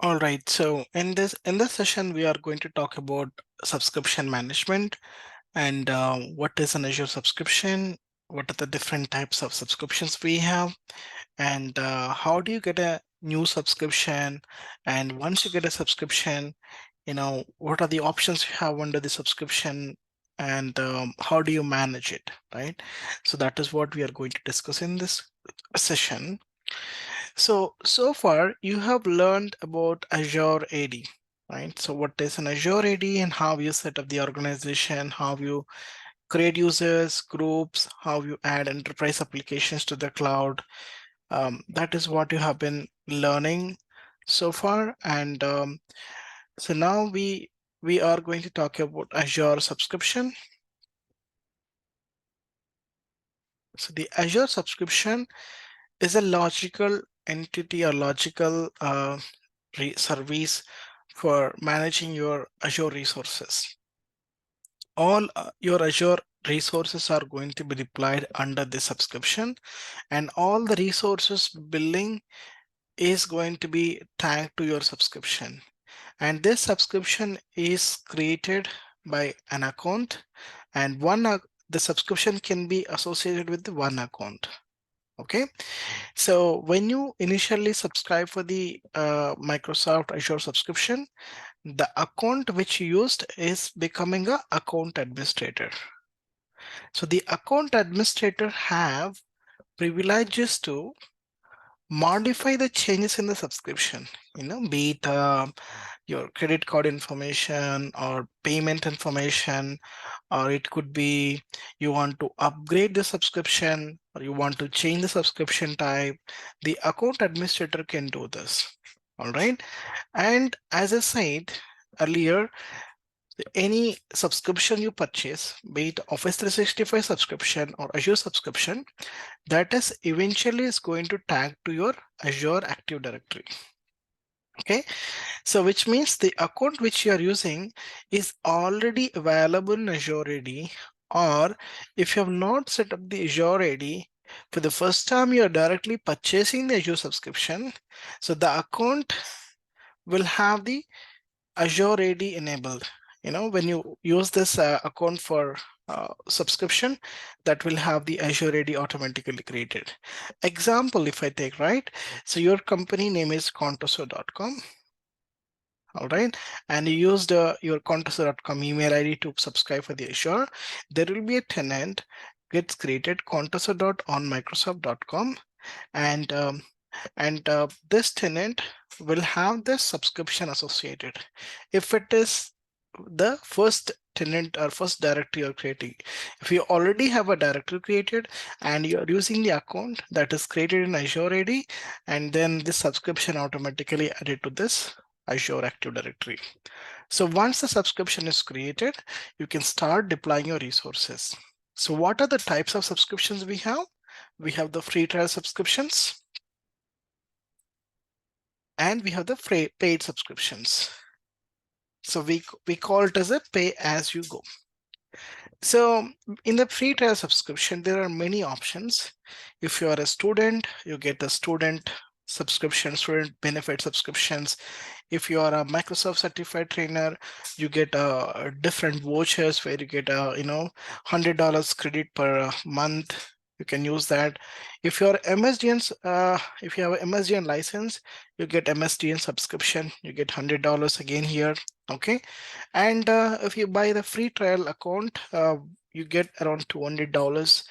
All right. So in this session, we are going to talk about subscription management and what is an Azure subscription, what are the different types of subscriptions we have, and how do you get a new subscription? And once you get a subscription, what are the options you have under the subscription, and how do you manage it, right? So that is what we are going to discuss in this session. So far you have learned about Azure AD, right? So what is an Azure AD and how you set up the organization, how you create users, groups, how you add enterprise applications to the cloud. That is what you have been learning so far. And so now we are going to talk about Azure subscription. So the Azure subscription is a logical entity or logical service for managing your Azure resources. All your Azure resources are going to be deployed under this subscription, and all the resources billing is going to be tagged to your subscription. And this subscription is created by an account, and the subscription can be associated with the one account. Okay, so when you initially subscribe for the Microsoft Azure subscription, the account which you used is becoming a account administrator. So the account administrator have privileges to modify the changes in the subscription, be it your credit card information or payment information, or it could be you want to upgrade the subscription or you want to change the subscription type. The account administrator can do this. All right. And as I said earlier, any subscription you purchase, be it Office 365 subscription or Azure subscription, that is eventually is going to tag to your Azure Active Directory. Okay, so which means the account which you are using is already available in Azure AD, or if you have not set up the Azure AD, for the first time you are directly purchasing the Azure subscription, so the account will have the Azure AD enabled. When you use this account for subscription, that will have the Azure AD automatically created. Example, if I take, right? So your company name is contoso.com. All right. And you used your contoso.com email ID to subscribe for the Azure. There will be a tenant gets created contoso.onmicrosoft.com, and this tenant will have the subscription associated. If it is the first tenant or first directory you're creating, if you already have a directory created and you're using the account that is created in Azure AD, and then the subscription automatically added to this Azure Active Directory. So once the subscription is created, you can start deploying your resources. So what are the types of subscriptions we have? We have the free trial subscriptions, and we have the paid subscriptions. So we call it as a pay as you go. So in the free trial subscription, there are many options. If you are a student, you get the student subscription, student benefit subscriptions. If you are a Microsoft certified trainer, you get different vouchers where you get $100 credit per month. You can use that. If you're MSDN, if you have an MSDN license, you get MSDN subscription. You get $100 again here. Okay, and if you buy the free trial account, you get around $200,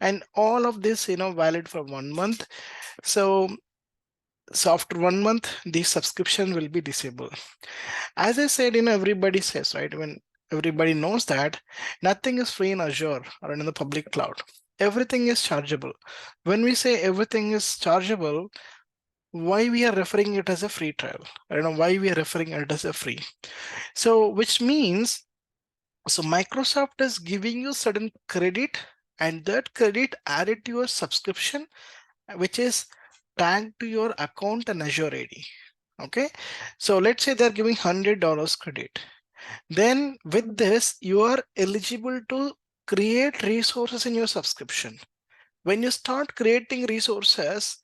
and all of this, valid for 1 month. So after 1 month, the subscription will be disabled. As I said, everybody says, right? When everybody knows that nothing is free in Azure or in the public cloud, everything is chargeable. When we say everything is chargeable, why we are referring it as a free trial? I don't know why we are referring it as a free. So which means, so Microsoft is giving you certain credit, and that credit added to your subscription, which is tagged to your account in Azure AD. Okay, so let's say they're giving $100 credit. Then with this, you are eligible to create resources in your subscription. When you start creating resources,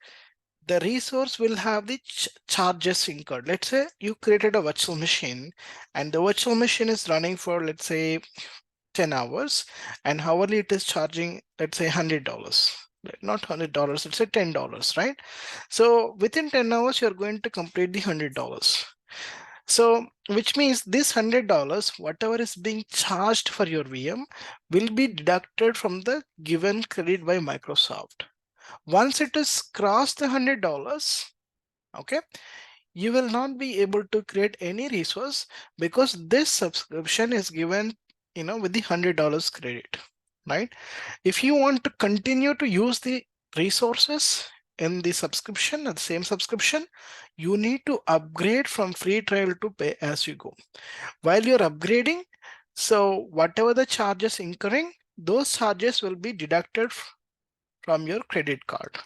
the resource will have the charges incurred. Let's say you created a virtual machine and the virtual machine is running for, let's say, 10 hours, and hourly it is charging, let's say, $100. Not $100, let's say $10, right? So within 10 hours, you're going to complete the $100. So which means this $100, whatever is being charged for your VM, will be deducted from the given credit by Microsoft. Once it is crossed the $100, okay, you will not be able to create any resource because this subscription is given, with the $100 credit, right? If you want to continue to use the resources in the subscription, the same subscription, you need to upgrade from free trial to pay as you go. While you're upgrading, so whatever the charges incurring, those charges will be deducted from your credit card.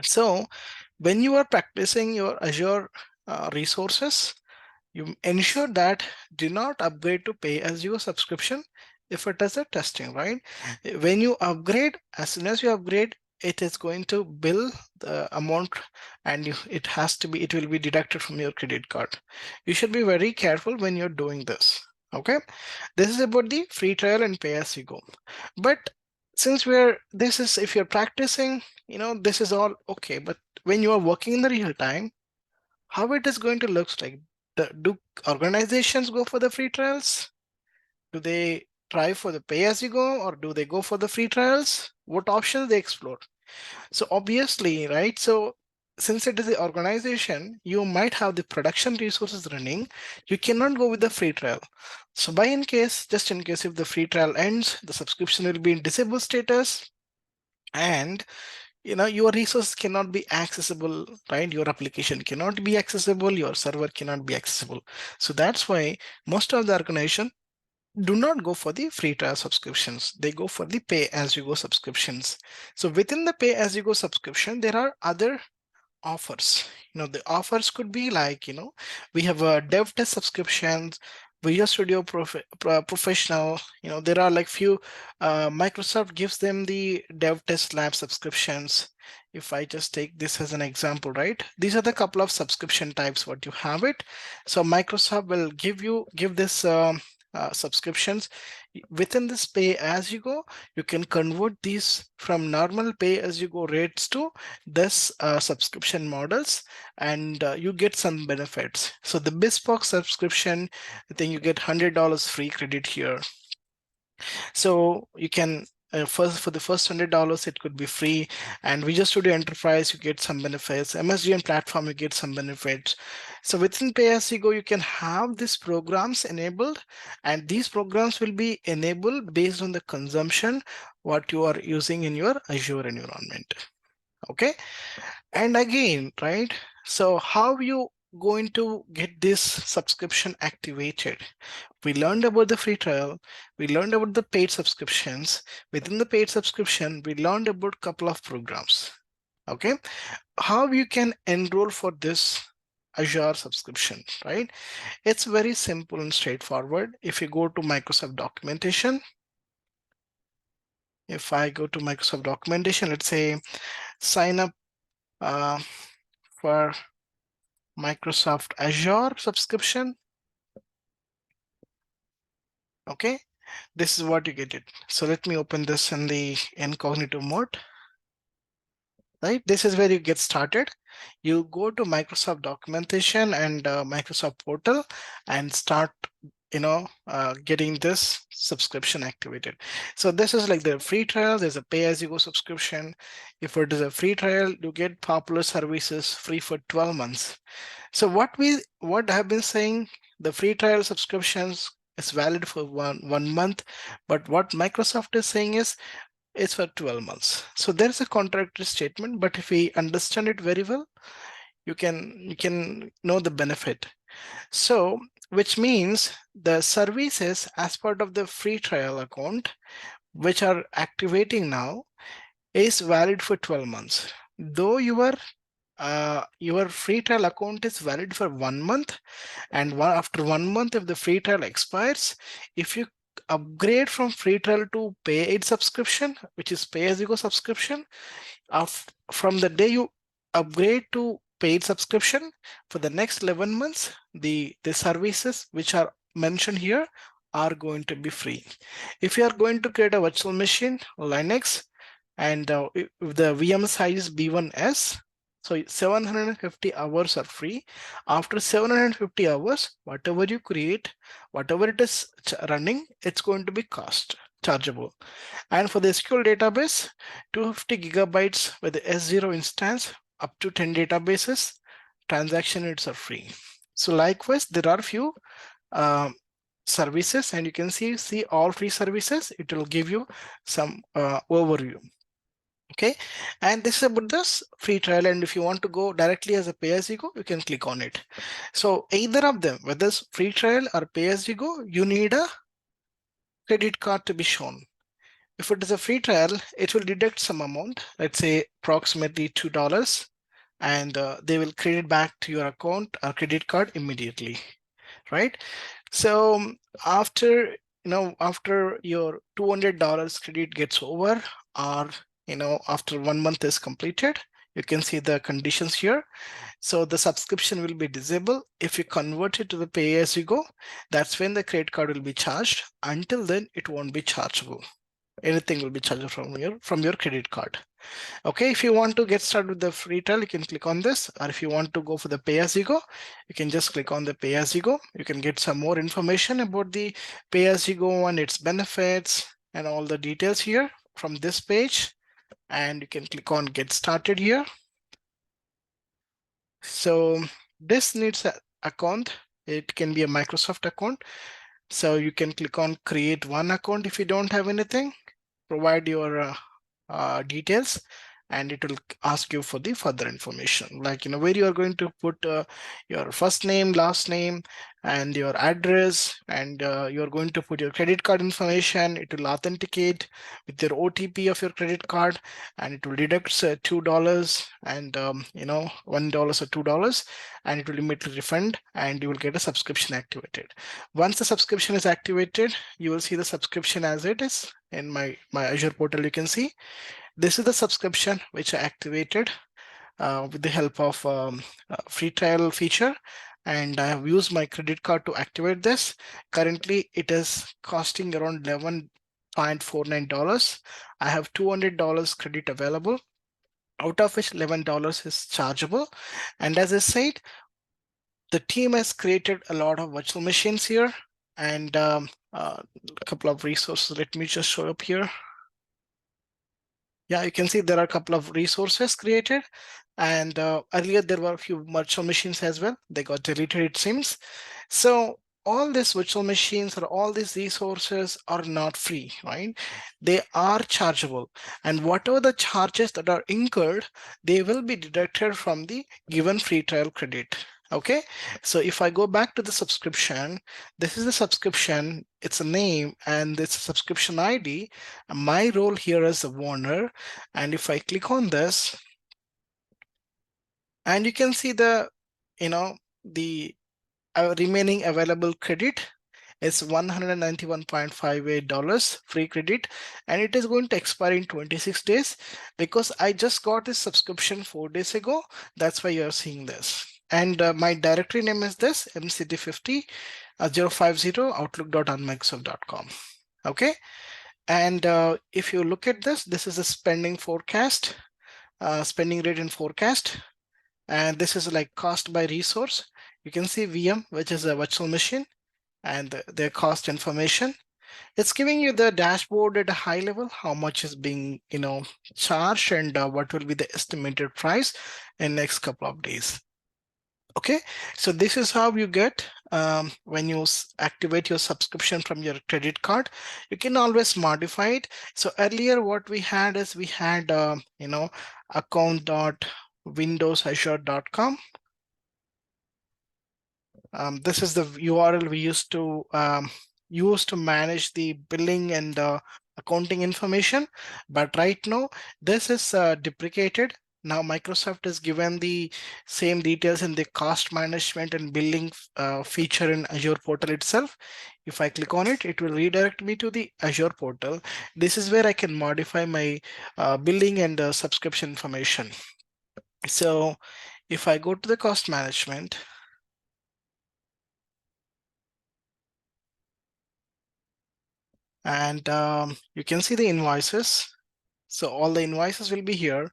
So when you are practicing your Azure resources, you ensure that do not upgrade to pay as you go subscription if it is a testing, right? When you upgrade, as soon as you upgrade, it is going to bill the amount and it will be deducted from your credit card. You should be very careful when you're doing this. Okay, this is about the free trial and pay as you go. But since if you're practicing, this is all okay. But when you are working in the real time, how it is going to look like? Do organizations go for the free trials? Do they try for the pay as you go, or do they go for the free trials? What options they explore? So obviously, right? So since it is the organization, you might have the production resources running. You cannot go with the free trial. So just in case if the free trial ends, the subscription will be in disabled status, and your resource cannot be accessible, right? Your application cannot be accessible, your server cannot be accessible. So that's why most of the organization do not go for the free trial subscriptions. They go for the pay as you go subscriptions. So within the pay as you go subscription, there are other offers. The offers could be like, we have a dev test subscriptions, Visual Studio Professional. There are like few, Microsoft gives them the dev test lab subscriptions. If I just take this as an example, right? These are the couple of subscription types what you have it. So Microsoft will give this subscriptions. Within this pay as you go, you can convert these from normal pay as you go rates to this subscription models, and you get some benefits. So the bespoke subscription, I think you get $100 free credit here. So you can for the first $100 it could be free, and Visual Studio Enterprise you get some benefits, MSDN platform you get some benefits. So within pay as you go, you can have these programs enabled, and these programs will be enabled based on the consumption what you are using in your Azure environment. Okay, and again, right, so how you going to get this subscription activated? We learned about the free trial, we learned about the paid subscriptions. Within the paid subscription, we learned about a couple of programs. Okay, how you can enroll for this Azure subscription, right? It's very simple and straightforward. If you go to Microsoft documentation, if I go to Microsoft documentation, let's say sign up for Microsoft Azure subscription. Okay, this is what you get it. So let me open this in the incognito mode. Right, this is where you get started. You go to Microsoft documentation and Microsoft portal and start getting this subscription activated. So this is like the free trial. There's a pay as you go subscription. If it is a free trial, you get popular services free for 12 months. So what I have been saying, the free trial subscriptions is valid for one month, but what Microsoft is saying is it's for 12 months. So there's a contradictory statement, but if we understand it very well, you can know the benefit. So which means the services as part of the free trial account, which are activating now, is valid for 12 months. Though your free trial account is valid for 1 month, and after 1 month, if the free trial expires, if you upgrade from free trial to paid subscription, which is pay as you go subscription, from the day you upgrade to paid subscription for the next 11 months, the services which are mentioned here are going to be free. If you are going to create a virtual machine, Linux, and if the VM size is B1S, so 750 hours are free. After 750 hours, whatever you create, whatever it is running, it's going to be chargeable. And for the SQL database, 250 gigabytes with the S0 instance, up to 10 databases, transaction rates are free. So likewise, there are few um, services, and you can see all free services. It will give you some overview. Okay, and this is about this free trial. And if you want to go directly as a pay as you go, you can click on it. So either of them, whether it's free trial or pay as you go, you need a credit card to be shown. If it is a free trial, it will deduct some amount, let's say approximately $2, and they will credit back to your account or credit card immediately, right? So after after your $200 credit gets over, or after 1 month is completed, you can see the conditions here. So the subscription will be disabled. If you convert it to the pay as you go, that's when the credit card will be charged. Until then, it won't be chargeable. Anything will be charged from your credit card. Okay, if you want to get started with the free trial, you can click on this, or if you want to go for the pay as you go, you can just click on the pay as you go. You can get some more information about the pay as you go and its benefits and all the details here from this page, and you can click on get started here. So this needs an account. It can be a Microsoft account, so you can click on create one account. If you don't have anything, provide your details, and it will ask you for the further information, like where you are going to put your first name, last name, and your address, and you're going to put your credit card information. It will authenticate with your OTP of your credit card, and it will deduct $2 and $1 or $2, and it will immediately refund, and you will get a subscription activated. Once the subscription is activated, you will see the subscription as it is in my Azure portal. You can see this is the subscription which I activated with the help of free trial feature, and I have used my credit card to activate this. Currently, it is costing around $11.49. I have $200 credit available, out of which $11 is chargeable. And as I said, the team has created a lot of virtual machines here, and a couple of resources. Let me just show up here. Yeah, you can see there are a couple of resources created, and earlier there were a few virtual machines as well. They got deleted, it seems. So all these virtual machines or all these resources are not free, right? They are chargeable, and whatever the charges that are incurred, they will be deducted from the given free trial credit. Okay, so if I go back to the subscription, this is the subscription, it's a name, and it's a subscription ID. My role here is the owner, and if I click on this, and you can see the the remaining available credit is $191.58 free credit, and it is going to expire in 26 days. Because I just got this subscription 4 days ago, that's why you're seeing this. And my directory name is this mct50 050 outlook.unmicrosoft.com. Okay, and if you look at this is a spending forecast, spending rate and forecast, and this is like cost by resource. You can see VM, which is a virtual machine, and their cost information. It's giving you the dashboard at a high level, how much is being charged, and what will be the estimated price in next couple of days. Okay, so this is how you get when you activate your subscription from your credit card. You can always modify it. So earlier what we had is we had account.windowsazure.com. This is the URL we used to use to manage the billing and accounting information. But right now, this is deprecated. Now Microsoft has given the same details in the cost management and billing feature in Azure portal itself. If I click on it, it will redirect me to the Azure portal. This is where I can modify my billing and subscription information. So if I go to the cost management, and you can see the invoices. So all the invoices will be here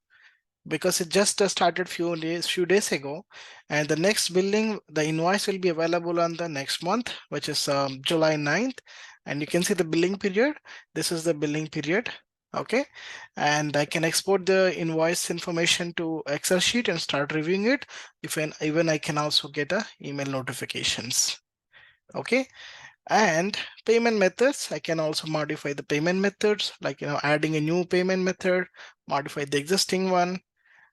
because it just started few days ago, and the next billing, the invoice will be available on the next month, which is July 9th. And you can see the billing period. This is the billing period. Okay, and I can export the invoice information to Excel sheet and start reviewing it. Even I can also get a email notifications. Okay, and payment methods, I can also modify the payment methods, like adding a new payment method, modify the existing one.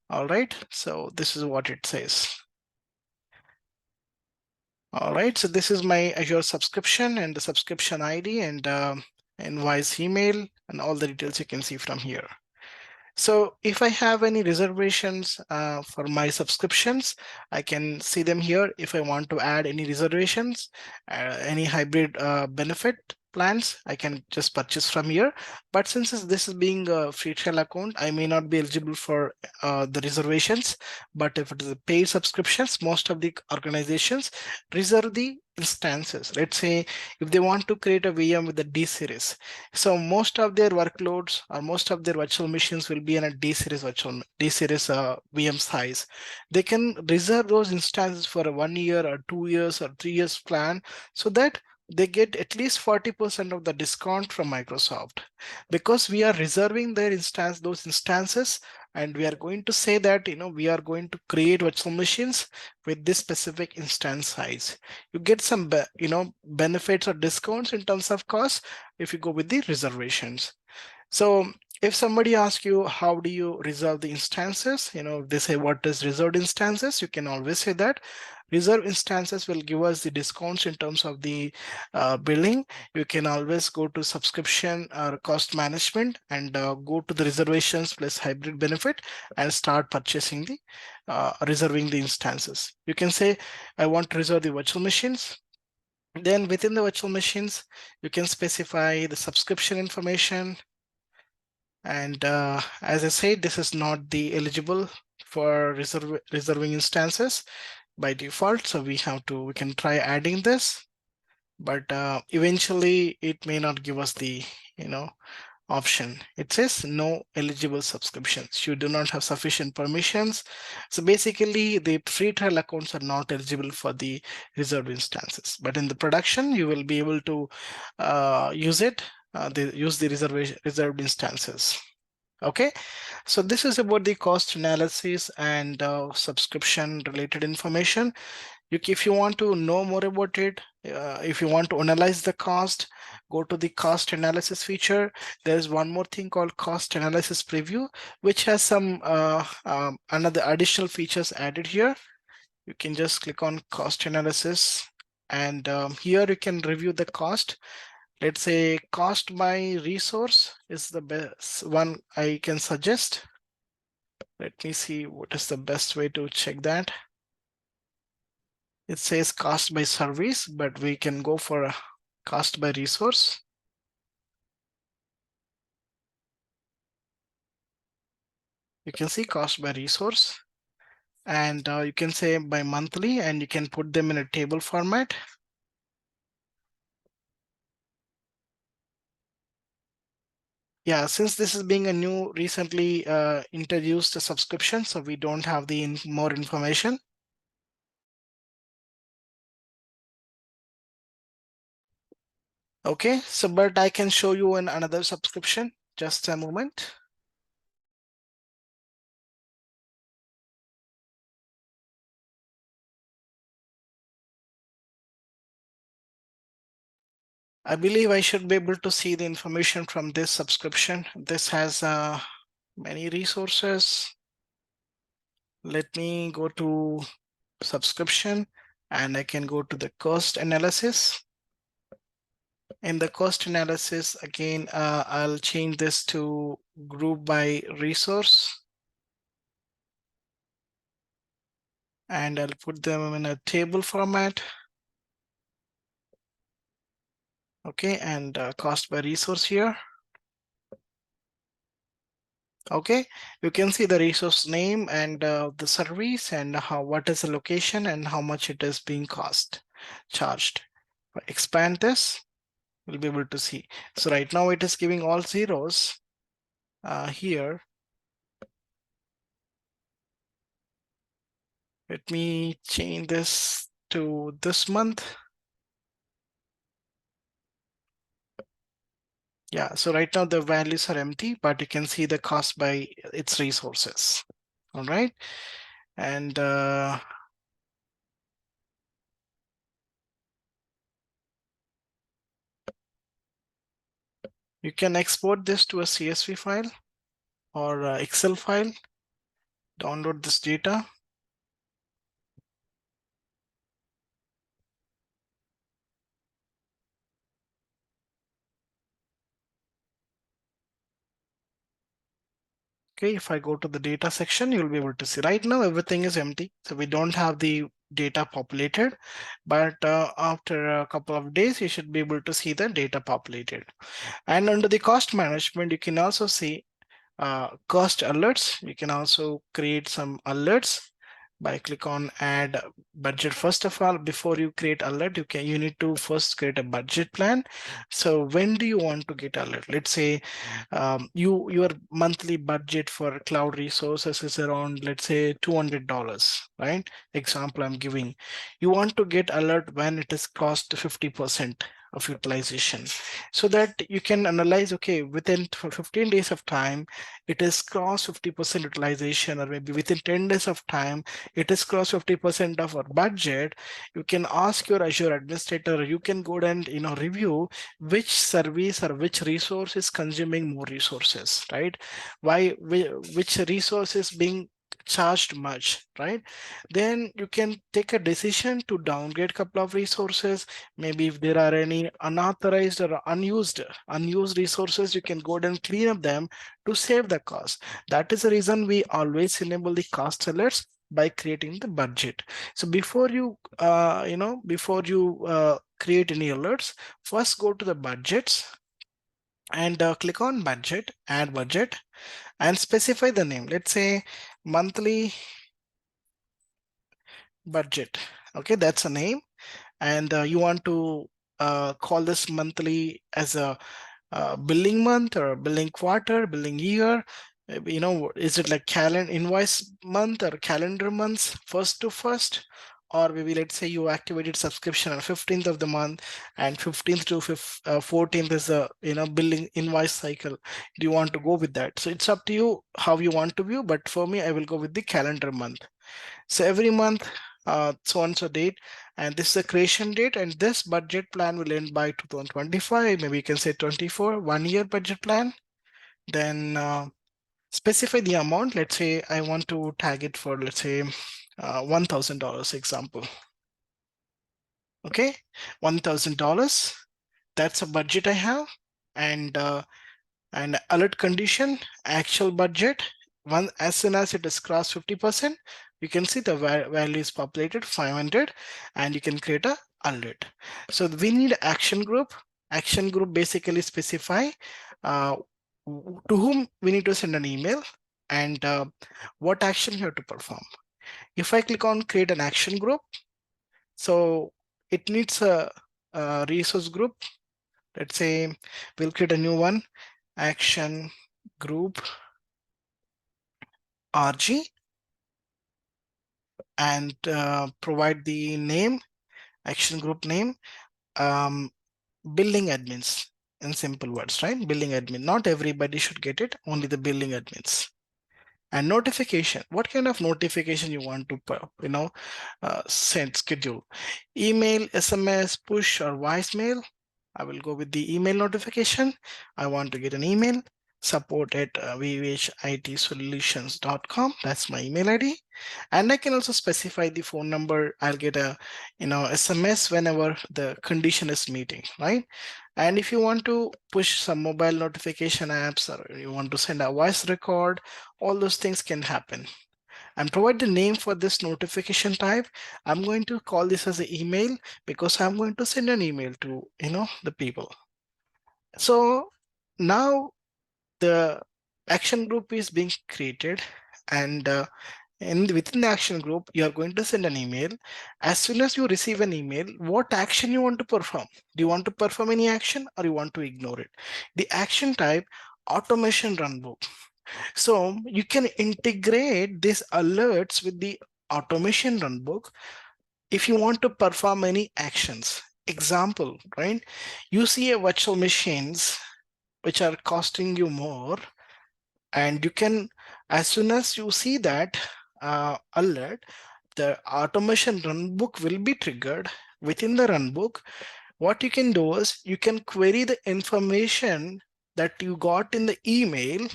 All right, so this is what it says. All right, so this is my Azure subscription and the subscription ID and invoice email and all the details you can see from here. So if I have any reservations for my subscriptions, I can see them here. If I want to add any reservations, any hybrid benefit plans, I can just purchase from here. But since this is being a free trial account, I may not be eligible for the reservations. But if it is a paid subscriptions, most of the organizations reserve the instances. Let's say if they want to create a VM with the D series, so most of their workloads or most of their virtual machines will be in a D series VM size. They can reserve those instances for a 1 year or 2 years or 3 years plan, so that they get at least 40% of the discount from Microsoft, because we are reserving those instances, and we are going to say that we are going to create virtual machines with this specific instance size. You get some benefits or discounts in terms of cost if you go with the reservations. So if somebody asks you how do you reserve the instances, if they say what is reserved instances, you can always say that reserve instances will give us the discounts in terms of the billing. You can always go to subscription or cost management and go to the reservations plus hybrid benefit and start purchasing the reserving the instances. You can say I want to reserve the virtual machines. Then within the virtual machines, you can specify the subscription information. And as I said, this is not the eligible for reserving instances by default. So we can try adding this, but eventually it may not give us the, you know, option. It says no eligible subscriptions. You do not have sufficient permissions. So basically the free trial accounts are not eligible for the reserved instances, but in the production, you will be able to use the reserved instances. Okay, so this is about the cost analysis and subscription related information. If you want to know more about it, if you want to analyze the cost, go to the cost analysis feature. There's one more thing called cost analysis preview, which has some another additional features added here. You can just click on cost analysis, and here you can review the cost. Let's say cost by resource is the best one I can suggest. Let me see what is the best way to check that. It says cost by service, but we can go for a cost by resource. You can see cost by resource, and you can say by monthly, and you can put them in a table format. Yeah, since this is being a new recently introduced subscription, so we don't have the more information. Okay, so but I can show you in another subscription. Just a moment. I believe I should be able to see the information from this subscription. This has many resources. Let me go to subscription, and I can go to the cost analysis. In the cost analysis, again, I'll change this to group by resource, and I'll put them in a table format. Okay, and cost by resource here. Okay, you can see the resource name and the service and what is the location and how much it is being charged. Expand this, we'll be able to see. So right now it is giving all zeros here. Let me change this to this month. Yeah, so right now the values are empty, but you can see the cost by its resources. All right, and you can export this to a CSV file or Excel file, download this data. Okay, if I go to the data section, you'll be able to see right now everything is empty. So we don't have the data populated, but after a couple of days, you should be able to see the data populated. And under the cost management, you can also see cost alerts. You can also create some alerts by click on add budget. First of all, before you create alert, you need to first create a budget plan. So when do you want to get alert? Let's say your monthly budget for cloud resources is around, let's say, $200, right? Example I'm giving. You want to get alert when it is cost 50% of utilization, so that you can analyze, okay, within 15 days of time it is cross 50% utilization, or maybe within 10 days of time it is cross 50% of our budget. You can ask your Azure administrator, you can go and review which service or which resource is consuming more resources, right? Which resource is being charged much, right? Then you can take a decision to downgrade couple of resources. Maybe if there are any unauthorized or unused resources, you can go ahead and clean up them to save the cost. That is the reason we always enable the cost alerts by creating the budget. So before you create any alerts, first go to the budgets and click on budget, add budget, and specify the name. Let's say monthly budget. Okay, that's a name, and you want to call this monthly as a billing month or billing quarter, billing year. Is it like calendar invoice month or calendar months, first to first? Or maybe let's say you activated subscription on 15th of the month, and 15th to 14th is a billing invoice cycle. Do you want to go with that? So it's up to you how you want to view, but for me, I will go with the calendar month. So every month, so and so date, and this is the creation date, and this budget plan will end by 2025. Maybe you can say 24, 1 year budget plan. Then specify the amount. Let's say I want to tag it for, let's say, $1,000 example. Okay, $1,000. That's a budget I have, and alert condition, actual budget. As soon as it is crossed 50%, you can see the value is populated 500, and you can create a alert. So we need action group. Action group basically specify uh, to whom we need to send an email, and what action you have to perform. If I click on create an action group, so it needs a resource group. Let's say we'll create a new one, action group RG, and provide the name, action group name, um, billing admins, in simple words, right? Billing admin. Not everybody should get it, only the billing admins. And notification, what kind of notification you want to send, schedule? Email, SMS, push, or voicemail? I will go with the email notification. I want to get an email, support@vvhitsolutions.com. That's my email ID. And I can also specify the phone number. I'll get a SMS whenever the condition is meeting, right? And if you want to push some mobile notification apps, or you want to send a voice record, all those things can happen. And provide the name for this notification type. I'm going to call this as an email, because I'm going to send an email to the people. So now the action group is being created, and within the action group, you are going to send an email. As soon as you receive an email, what action you want to perform? Do you want to perform any action or you want to ignore it? The action type, automation runbook. So you can integrate these alerts with the automation runbook if you want to perform any actions. Example, right? You see a virtual machines which are costing you more, and you can, as soon as you see that alert, the automation runbook will be triggered. Within the runbook, what you can do is you can query the information that you got in the email,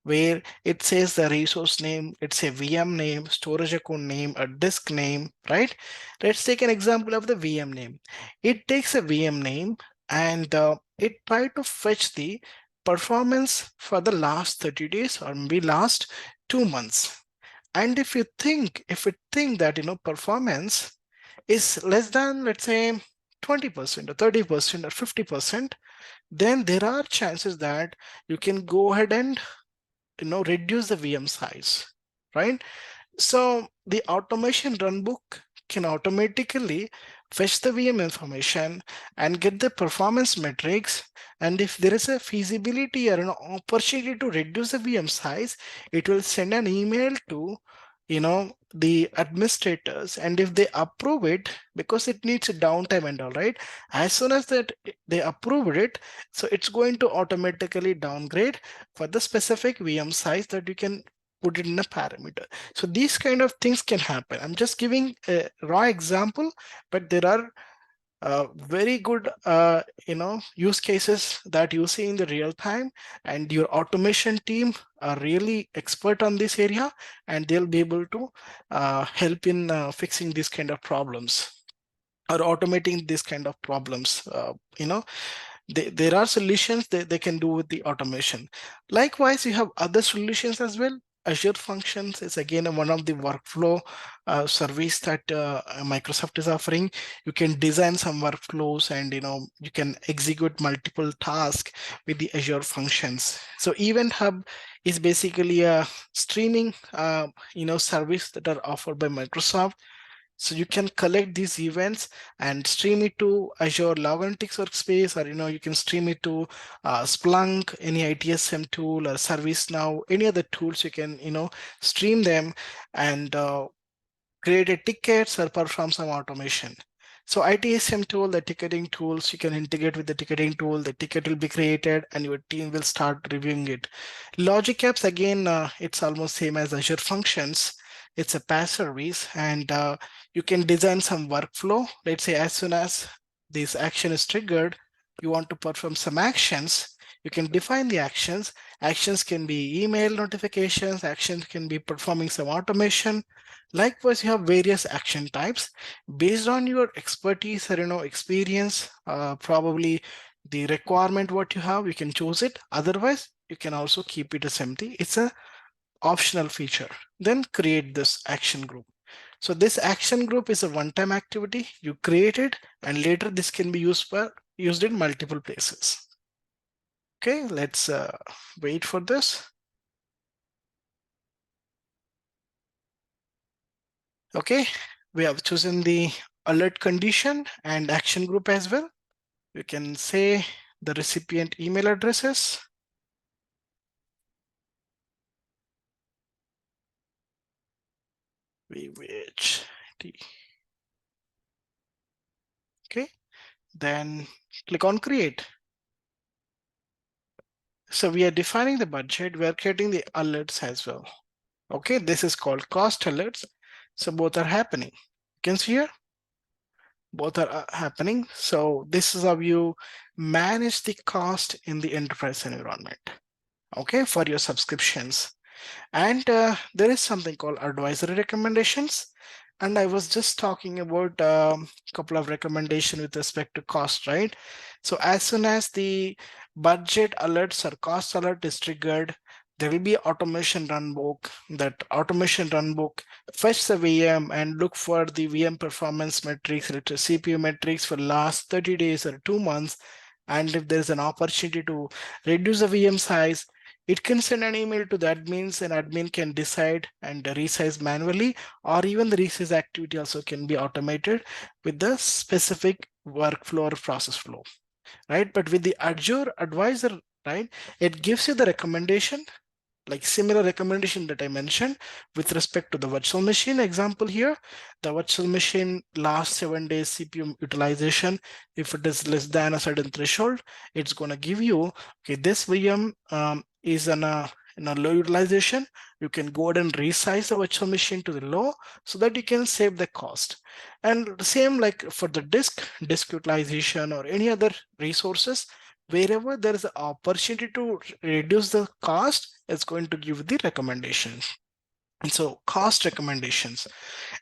where it says the resource name, it's a VM name, storage account name, a disk name, right? Let's take an example of the VM name. It takes a VM name, and it try to fetch the performance for the last 30 days or maybe last 2 months. And if it think that performance is less than, let's say, 20% or 30% or 50%, then there are chances that you can go ahead and reduce the VM size, right? So the automation runbook can automatically fetch the VM information and get the performance metrics. And if there is a feasibility or an opportunity to reduce the VM size, it will send an email to the administrators, and if they approve it, because it needs a downtime and all, right? As soon as that they approve it, so it's going to automatically downgrade for the specific VM size that you can put it in a parameter. So these kind of things can happen. I'm just giving a raw example, but there are very good use cases that you see in the real time, and your automation team are really expert on this area, and they'll be able to help in fixing these kind of problems or automating these kind of problems. There are solutions that they can do with the automation. Likewise, you have other solutions as well. Azure Functions is again one of the workflow service that Microsoft is offering. You can design some workflows, and you can execute multiple tasks with the Azure Functions. So Event Hub is basically a streaming service that are offered by Microsoft. So you can collect these events and stream it to Azure Log Analytics Workspace, or you can stream it to Splunk, any ITSM tool, or ServiceNow, any other tools. You can stream them and create a tickets or perform some automation. So ITSM tool, the ticketing tools, you can integrate with the ticketing tool. The ticket will be created and your team will start reviewing it. Logic Apps, again, it's almost same as Azure Functions. It's a PaaS service, and you can design some workflow. Let's say as soon as this action is triggered, you want to perform some actions. You can define the actions. Actions can be email notifications. Actions can be performing some automation. Likewise, you have various action types based on your expertise or experience. Probably the requirement what you have, you can choose it. Otherwise, you can also keep it as empty. It's a optional feature. Then create this action group. So this action group is a one-time activity. You create it, and later this can be used in multiple places. Okay, let's wait for this. Okay, we have chosen the alert condition and action group as well. You can say the recipient email addresses. VHT. Okay, then click on create. So we are defining the budget. We are creating the alerts as well. Okay, this is called cost alerts. So both are happening. You can see here, both are happening. So this is how you manage the cost in the enterprise environment, okay, for your subscriptions. And there is something called advisory recommendations. And I was just talking about a couple of recommendations with respect to cost, right? So as soon as the budget alerts or cost alert is triggered, there will be automation runbook. That automation runbook fetch the VM and look for the VM performance metrics, related to CPU metrics for last 30 days or 2 months. And if there's an opportunity to reduce the VM size, It can send an email to the admins, and admin can decide and resize manually, or even the resize activity also can be automated with the specific workflow or process flow, right? But with the Azure Advisor, right, it gives you the recommendation, like similar recommendation that I mentioned with respect to the virtual machine example here. The virtual machine last 7 days CPU utilization. If it is less than a certain threshold, it's going to give you, okay, this VM is in a low utilization. You can go ahead and resize the virtual machine to the low so that you can save the cost. And the same like for the disk utilization or any other resources, wherever there is an opportunity to reduce the cost, it's going to give the recommendations. And so cost recommendations.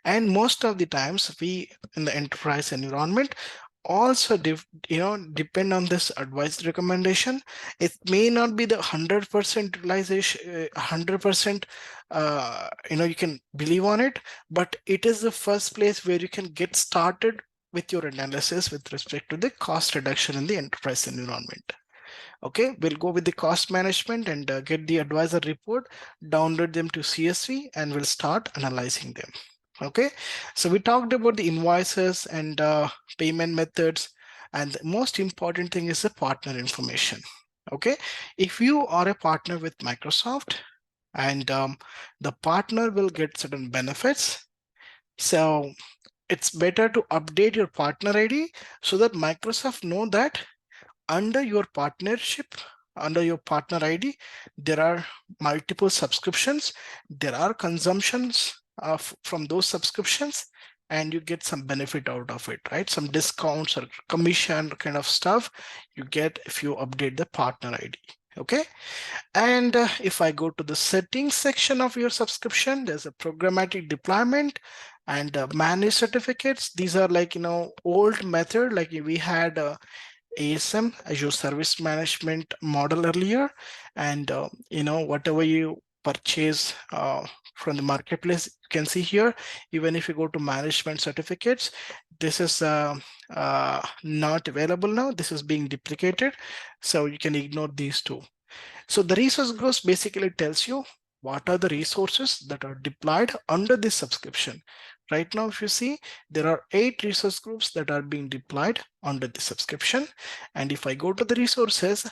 And most of the times we in the enterprise environment also depend on this advice recommendation. It may not be the 100% utilization, 100% you can believe on it, but it is the first place where you can get started with your analysis with respect to the cost reduction in the enterprise environment. Okay, we'll go with the cost management and get the advisor report, download them to CSV, and we'll start analyzing them. Okay, so we talked about the invoices and payment methods, and the most important thing is the partner information. Okay, if you are a partner with Microsoft, and the partner will get certain benefits, so it's better to update your partner ID so that Microsoft know that under your partnership, under your partner ID, there are multiple subscriptions, there are consumptions from those subscriptions, and you get some benefit out of it, right? Some discounts or commission kind of stuff you get if you update the partner ID. Okay, and if I go to the settings section of your subscription, there's a programmatic deployment and manage certificates. These are like, old method, like we had ASM, Azure Service Management model earlier, and whatever you purchase from the marketplace, you can see here. Even if you go to management certificates, this is not available now. This is being duplicated, so you can ignore these two. So the resource groups basically tells you what are the resources that are deployed under this subscription. Right now, if you see, there are 8 resource groups that are being deployed under the subscription. And if I go to the resources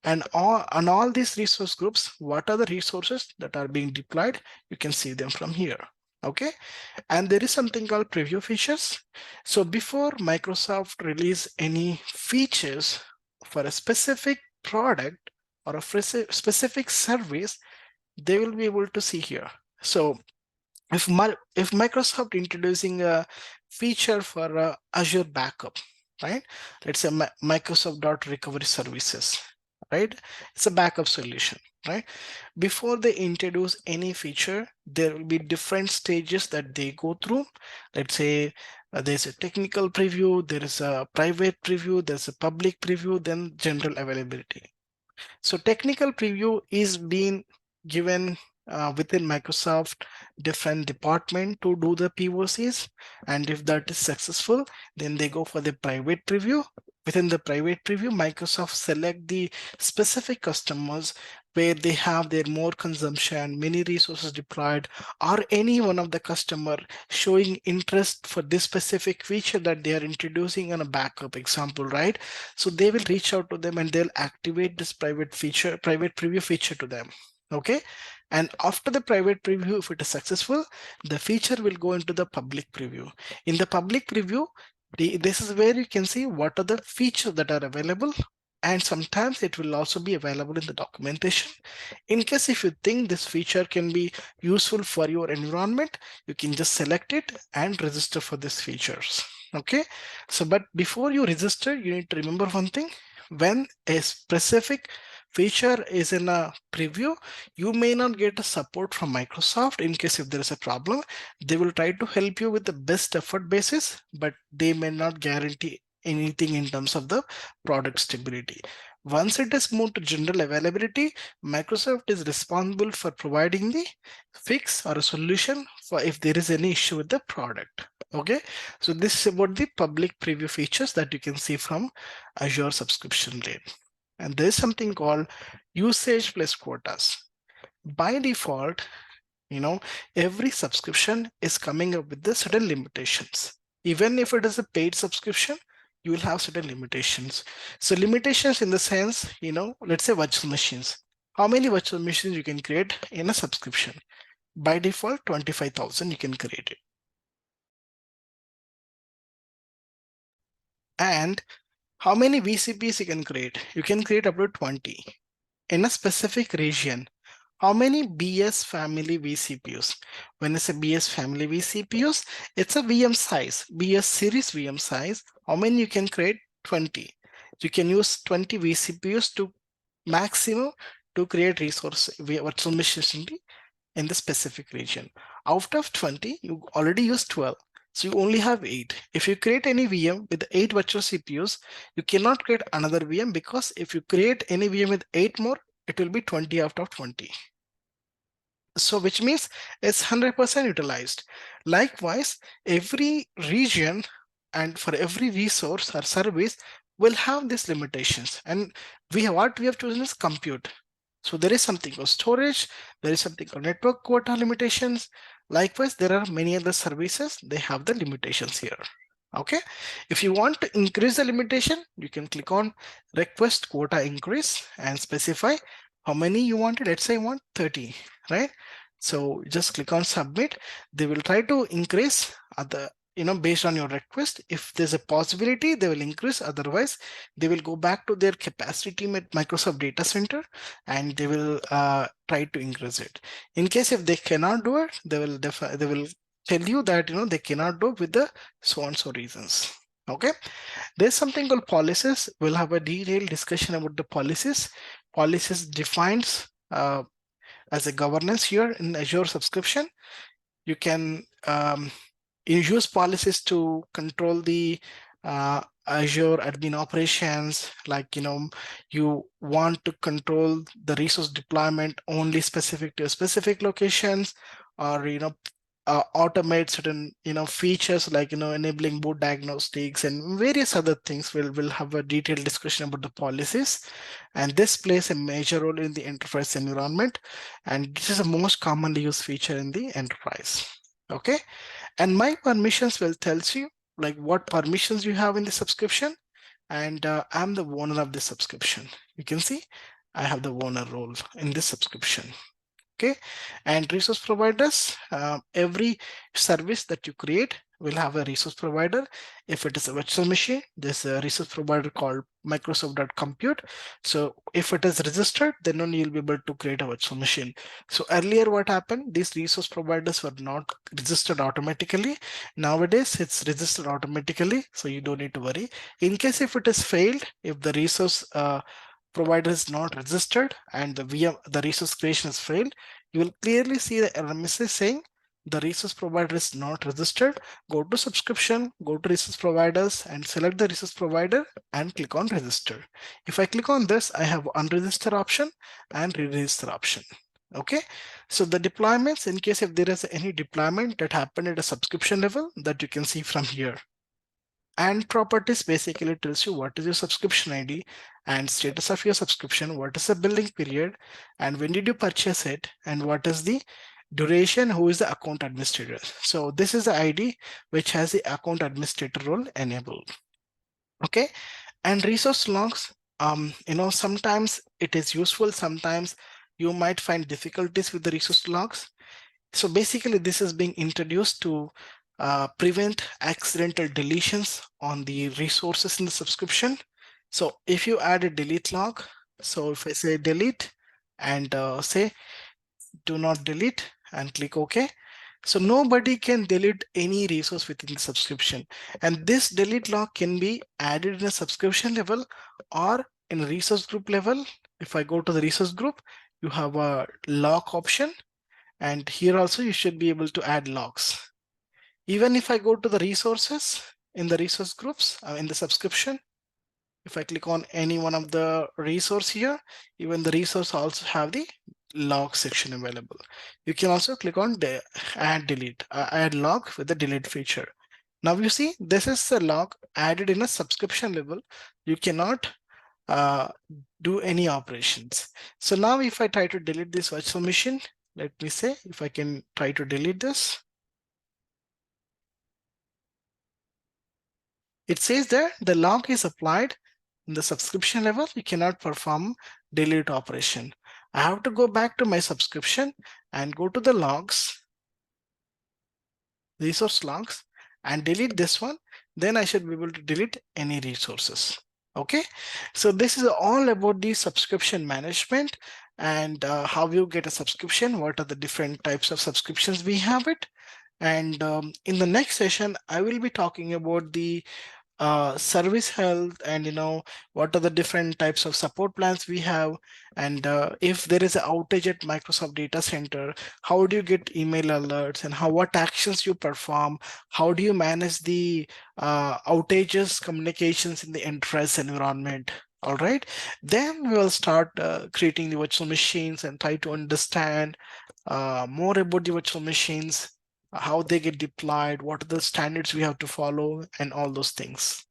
and on all these resource groups, what are the resources that are being deployed? You can see them from here. Okay, and there is something called preview features. So before Microsoft release any features for a specific product or a specific service, they will be able to see here. So if Microsoft introducing a feature for Azure backup, right? Let's say Microsoft Recovery Services, right? It's a backup solution, right? Before they introduce any feature, there will be different stages that they go through. Let's say there's a technical preview, there is a private preview, there's a public preview, then general availability. So technical preview is being given within Microsoft different department to do the POCs. And if that is successful, then they go for the private preview. Within the private preview, Microsoft select the specific customers where they have their more consumption, many resources deployed, or any one of the customer showing interest for this specific feature that they are introducing on a backup example, right? So they will reach out to them and they'll activate this private preview feature to them. Okay. And after the private preview, if it is successful, the feature will go into the public preview. In the public preview, this is where you can see what are the features that are available. And sometimes it will also be available in the documentation. In case if you think this feature can be useful for your environment, you can just select it and register for these features. Okay, so but before you register, you need to remember one thing. When a specific feature is in a preview, you may not get a support from Microsoft. In case if there is a problem, they will try to help you with the best effort basis, but they may not guarantee anything in terms of the product stability. Once it is moved to general availability, Microsoft is responsible for providing the fix or a solution for if there is any issue with the product. Okay, so this is about the public preview features that you can see from Azure subscription rate. And there's something called usage plus quotas. By default, every subscription is coming up with the certain limitations. Even if it is a paid subscription, you will have certain limitations. So limitations in the sense, let's say virtual machines. How many virtual machines you can create in a subscription? By default, 25,000 you can create it. And how many VCPs you can create? You can create up to 20 in a specific region. How many BS family vCPUs? When it's a BS family vCPUs, it's a VM size, BS series VM size. How many you can create? 20. You can use 20 vCPUs to maximum to create resource virtual machines in the specific region. Out of 20, you already used 12. So you only have 8. If you create any VM with 8 virtual CPUs, you cannot create another VM, because if you create any VM with 8 more, it will be 20 out of 20. So which means it's 100% utilized. Likewise, every region and for every resource or service will have these limitations. And what we have chosen is compute. So there is something called storage, there is something called network quota limitations. Likewise, there are many other services, they have the limitations here. Okay, if you want to increase the limitation, you can click on request quota increase and specify how many you want. Let's say I want 30, right? So just click on submit. They will try to increase other, based on your request. If there's a possibility, they will increase. Otherwise, they will go back to their capacity team at Microsoft Data Center and they will try to increase it. In case if they cannot do it, they will tell you that they cannot do with the so and so reasons. Okay, there's something called policies. We'll have a detailed discussion about the policies. Policies defines as a governance here in Azure subscription. You can use policies to control the Azure admin operations. Like, you want to control the resource deployment only specific to specific locations, or automate certain features like enabling boot diagnostics and various other things. We'll have a detailed discussion about the policies, and this plays a major role in the enterprise environment, and this is the most commonly used feature in the enterprise. Okay, and my permissions will tells you like what permissions you have in the subscription, and I'm the owner of the subscription. You can see I have the owner role in this subscription. Okay, and resource providers, every service that you create will have a resource provider. If it is a virtual machine, there's a resource provider called Microsoft.compute. So if it is registered, then only you'll be able to create a virtual machine. So earlier what happened, these resource providers were not registered automatically. Nowadays it's registered automatically, so you don't need to worry. In case if it is failed, if the resource provider is not registered and the resource creation is failed, you will clearly see the error message saying the resource provider is not registered. Go to subscription, go to resource providers and select the resource provider and click on register. If I click on this, I have unregister option and re-register option. Okay, so the deployments, in case if there is any deployment that happened at a subscription level, that you can see from here. And properties basically tells you what is your subscription ID and status of your subscription, what is the billing period, and when did you purchase it, and what is the duration, who is the account administrator. So this is the ID which has the account administrator role enabled. Okay, and resource logs, sometimes it is useful, sometimes you might find difficulties with the resource logs. So basically this is being introduced to prevent accidental deletions on the resources in the subscription. So if you add a delete log, so if I say delete and say do not delete and click OK, so nobody can delete any resource within the subscription. And this delete log can be added in a subscription level or in a resource group level. If I go to the resource group, you have a log option, and here also you should be able to add logs. Even if I go to the resources in the resource groups in the subscription, if I click on any one of the resource here, even the resource also have the log section available. You can also click on add log with the delete feature. Now you see this is a log added in a subscription level. You cannot uh, do any operations. So now if I try to delete this virtual machine, let me say if I can try to delete this, it says that the log is applied in the subscription level. You cannot perform delete operation. I have to go back to my subscription and go to the logs, resource logs, and delete this one. Then I should be able to delete any resources. Okay, so this is all about the subscription management and how you get a subscription, what are the different types of subscriptions we have it. And in the next session, I will be talking about the service health and what are the different types of support plans we have, and if there is an outage at Microsoft data center, how do you get email alerts and what actions you perform, how do you manage the outages communications in the enterprise environment. All right, then we will start creating the virtual machines and try to understand more about the virtual machines, how they get deployed, what are the standards we have to follow, and all those things.